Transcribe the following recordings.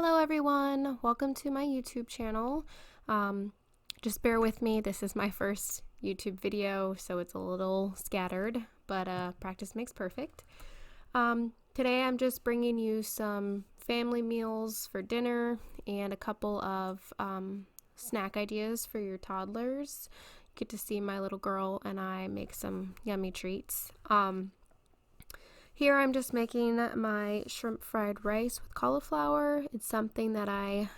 Hello everyone, welcome to my YouTube channel. Just bear with me, this is my first YouTube video, so it's a little scattered, but practice makes perfect. Today I'm just bringing you some family meals for dinner and a couple of snack ideas for your toddlers. You get to see my little girl and I make some yummy treats. Here I'm just making my shrimp fried rice with cauliflower. It's something that I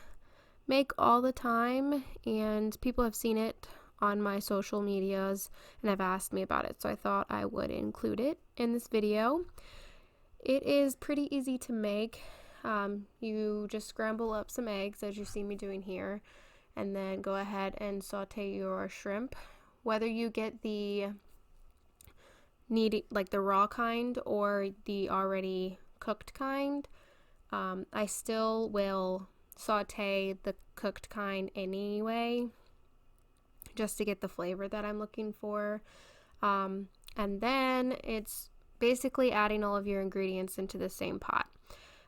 make all the time and people have seen it on my social medias and have asked me about it, so I thought I would include it in this video. It is pretty easy to make. You just scramble up some eggs as you see me doing here, and then go ahead and saute your shrimp. Whether you get the the raw kind or the already cooked kind, I still will saute the cooked kind anyway, just to get the flavor that I'm looking for. And then it's basically adding all of your ingredients into the same pot.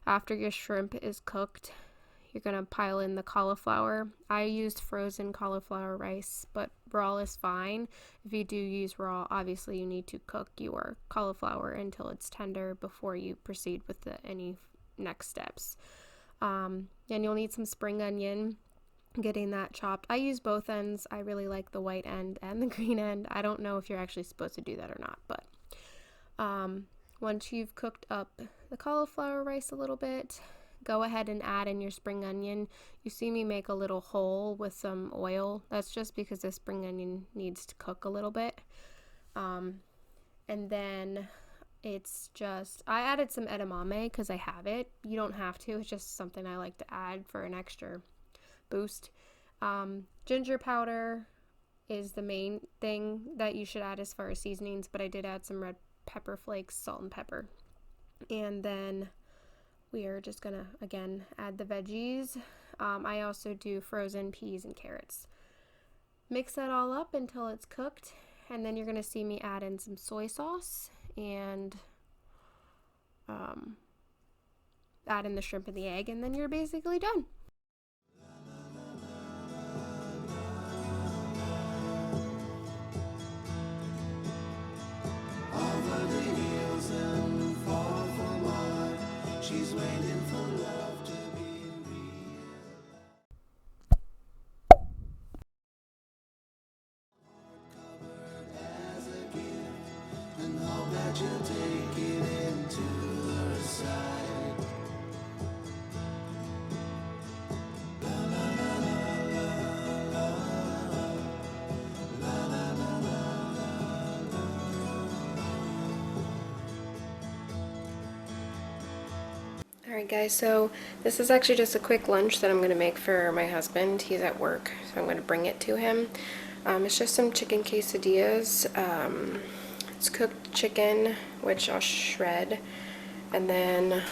After your shrimp is cooked, you're going to pile in the cauliflower. I used frozen cauliflower rice, but raw is fine. If you do use raw, obviously you need to cook your cauliflower until it's tender before you proceed with any next steps. And you'll need some spring onion, getting that chopped. I use both ends. I really like the white end and the green end. I don't know if you're actually supposed to do that or not, but once you've cooked up the cauliflower rice a little bit, go ahead and add in your spring onion. You see me make a little hole with some oil. That's just because the spring onion needs to cook a little bit. And then it's just, I added some edamame because I have it. You don't have to, it's just something I like to add for an extra boost. Ginger powder is the main thing that you should add as far as seasonings, but I did add some red pepper flakes, salt and pepper. And then we are just gonna, again, add the veggies. I also do frozen peas and carrots. Mix that all up until it's cooked, and then you're gonna see me add in some soy sauce and add in the shrimp and the egg, and then you're basically done. She's waiting for love to be real. Covered as a gift, and hope that you'll take it into her side. La la la la la la la la la la. Alright guys, so this is actually just a quick lunch that I'm going to make for my husband. He's at work, so I'm going to bring it to him. It's just some chicken quesadillas. It's cooked chicken, which I'll shred, and then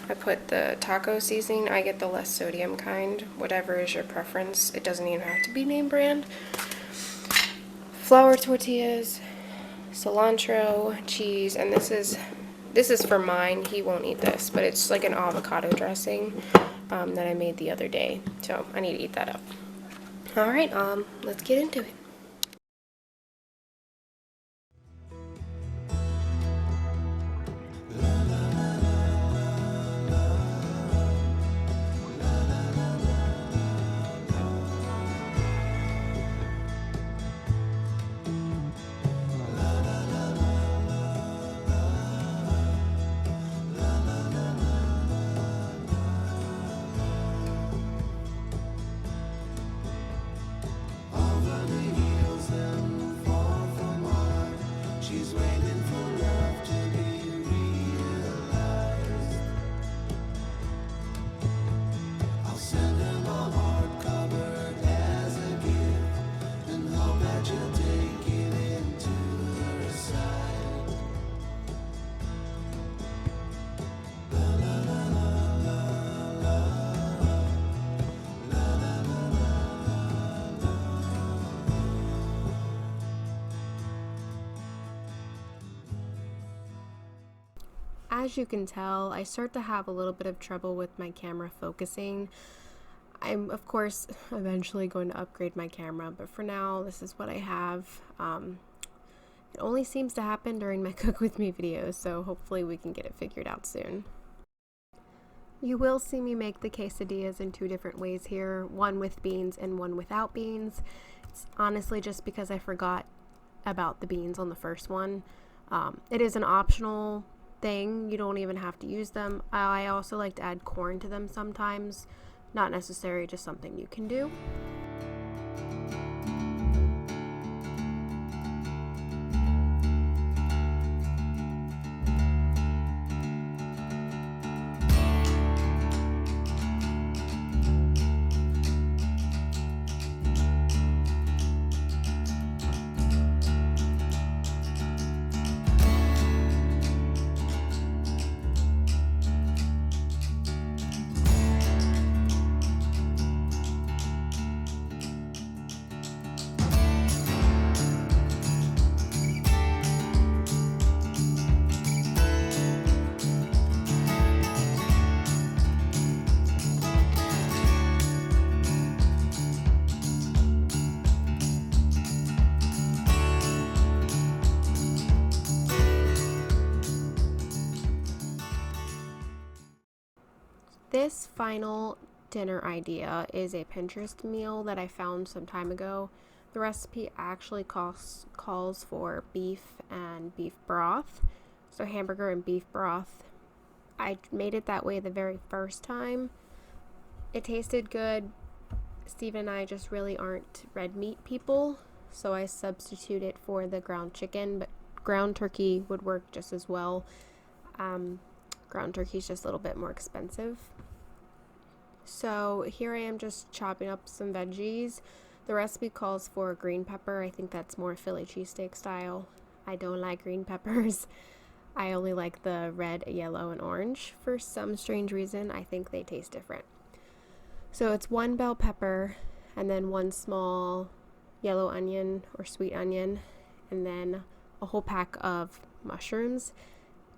I put the taco seasoning. I get the less sodium kind, whatever is your preference. It doesn't even have to be name brand. Flour tortillas, cilantro, cheese, and this is for mine. He won't eat this, but it's like an avocado dressing that I made the other day, so I need to eat that up. Alright, let's get into it. Over the as you can tell, I start to have a little bit of trouble with my camera focusing. I'm, of course, eventually going to upgrade my camera, but for now, this is what I have. It only seems to happen during my Cook With Me videos, so hopefully we can get it figured out soon. You will see me make the quesadillas in 2 different ways here, one with beans and one without beans. It's honestly just because I forgot about the beans on the first one. It is an optional thing. You don't even have to use them. I also like to add corn to them sometimes. Not necessary, just something you can do. This final dinner idea is a Pinterest meal that I found some time ago. The recipe actually calls for beef and beef broth, so hamburger and beef broth. I made it that way the very first time. It tasted good. Steven and I just really aren't red meat people, so I substitute it for the ground chicken, but ground turkey would work just as well. Ground turkey is just a little bit more expensive. So here I am just chopping up some veggies. The recipe calls for green pepper. I think that's more Philly cheesesteak style. I don't like green peppers. I only like the red, yellow, and orange. For some strange reason, I think they taste different. So it's 1 bell pepper, and then 1 small yellow onion or sweet onion, and then a whole pack of mushrooms.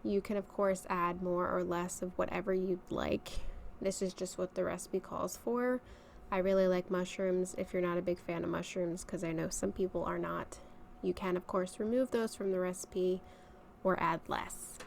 You can, of course, add more or less of whatever you'd like. This is just what the recipe calls for. I really like mushrooms. If you're not a big fan of mushrooms, because I know some people are not, you can, of course, remove those from the recipe or add less.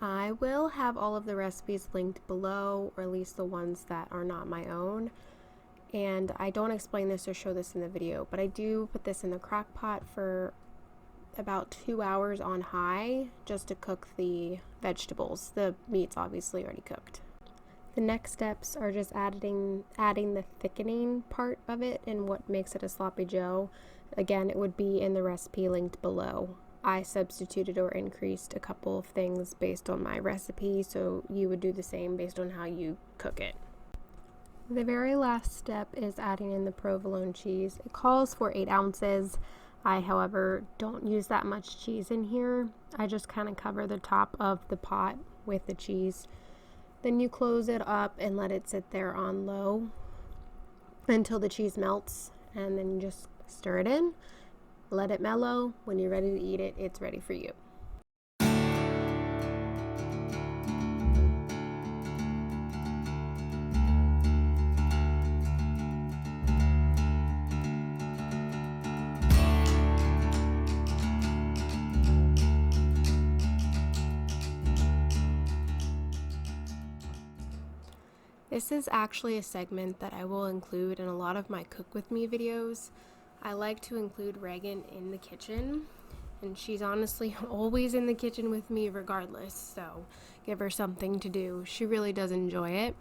I will have all of the recipes linked below, or at least the ones that are not my own. And I don't explain this or show this in the video, but I do put this in the crock pot for about 2 hours on high just to cook the vegetables. The meat's obviously already cooked. The next steps are just adding the thickening part of it and what makes it a sloppy joe. Again, it would be in the recipe linked below. I substituted or increased a couple of things based on my recipe, so you would do the same based on how you cook it. The very last step is adding in the provolone cheese. It calls for 8 ounces. I, however, don't use that much cheese in here. I just kind of cover the top of the pot with the cheese. Then you close it up and let it sit there on low until the cheese melts, and then you just stir it in. Let it mellow. When you're ready to eat it, it's ready for you. This is actually a segment that I will include in a lot of my Cook With Me videos. I like to include Reagan in the kitchen and she's honestly always in the kitchen with me regardless, so give her something to do. She really does enjoy it.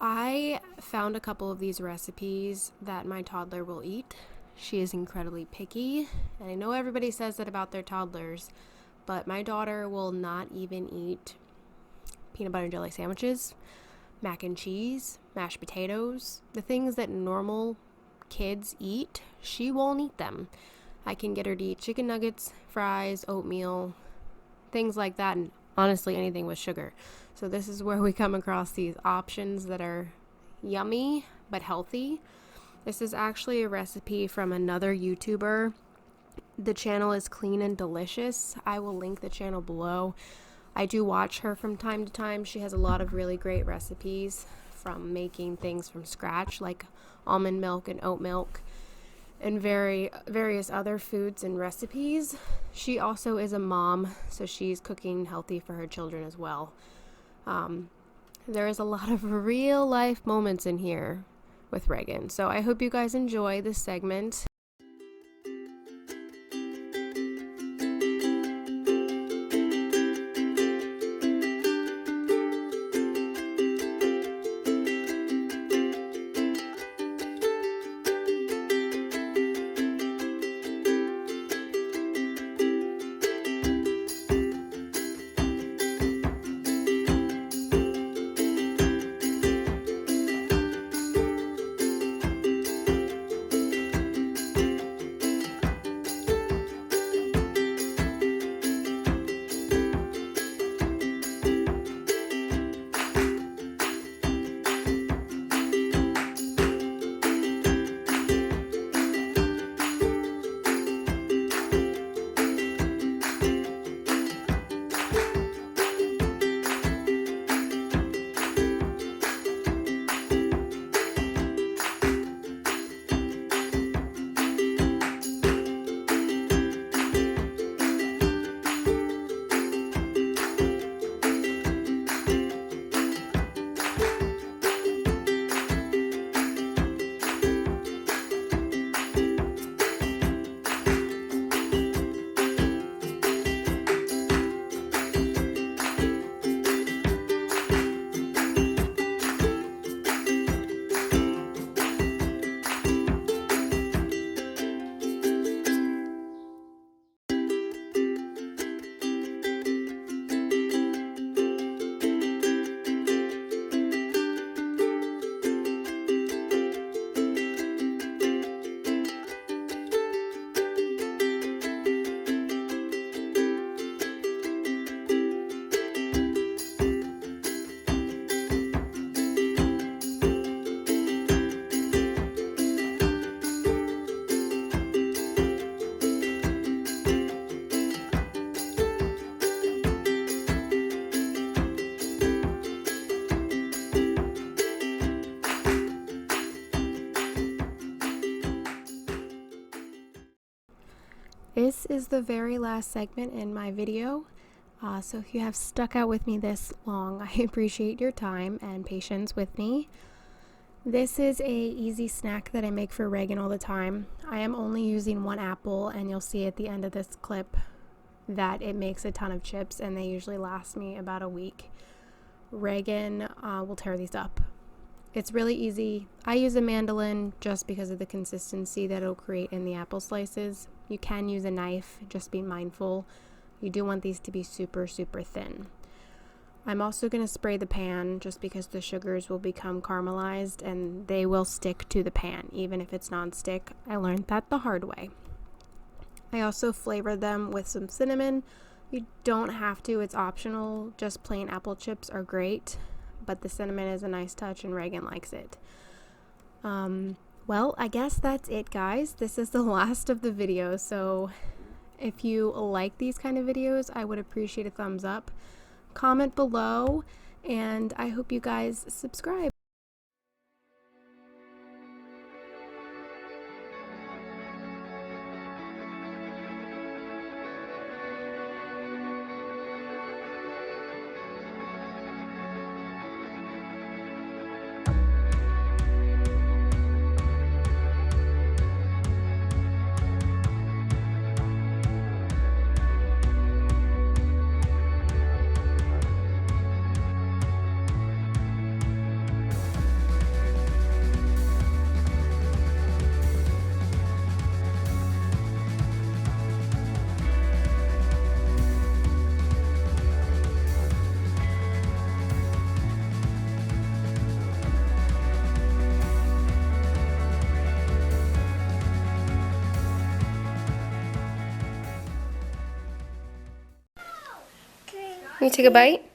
I found a couple of these recipes that my toddler will eat. She is incredibly picky, and I know everybody says that about their toddlers, but my daughter will not even eat peanut butter and jelly sandwiches, mac and cheese, mashed potatoes, the things that normal kids eat. She won't eat them. I can get her to eat chicken nuggets, fries, oatmeal, things like that, and honestly anything with sugar. So this is where we come across these options that are yummy but healthy. This is actually a recipe from another YouTuber. The channel is Clean and Delicious. I will link the channel below. I do watch her from time to time. She has a lot of really great recipes, from making things from scratch like almond milk and oat milk and various other foods and recipes. She also is a mom, so she's cooking healthy for her children as well. There is a lot of real life moments in here with Reagan, so I hope you guys enjoy this segment. This is the very last segment in my video, so if you have stuck out with me this long, I appreciate your time and patience with me. This is a easy snack that I make for Reagan all the time. I am only using one apple, and you'll see at the end of this clip that it makes a ton of chips, and they usually last me about a week. Reagan will tear these up. It's really easy. I use a mandolin just because of the consistency that it'll create in the apple slices. You can use a knife, just be mindful. You do want these to be super, super thin. I'm also going to spray the pan just because the sugars will become caramelized and they will stick to the pan, even if it's non-stick. I learned that the hard way. I also flavor them with some cinnamon. You don't have to, it's optional. Just plain apple chips are great, but the cinnamon is a nice touch and Reagan likes it. Well, I guess that's it, guys. This is the last of the video, so if you like these kind of videos, I would appreciate a thumbs up. Comment below, and I hope you guys subscribe. You take a bite?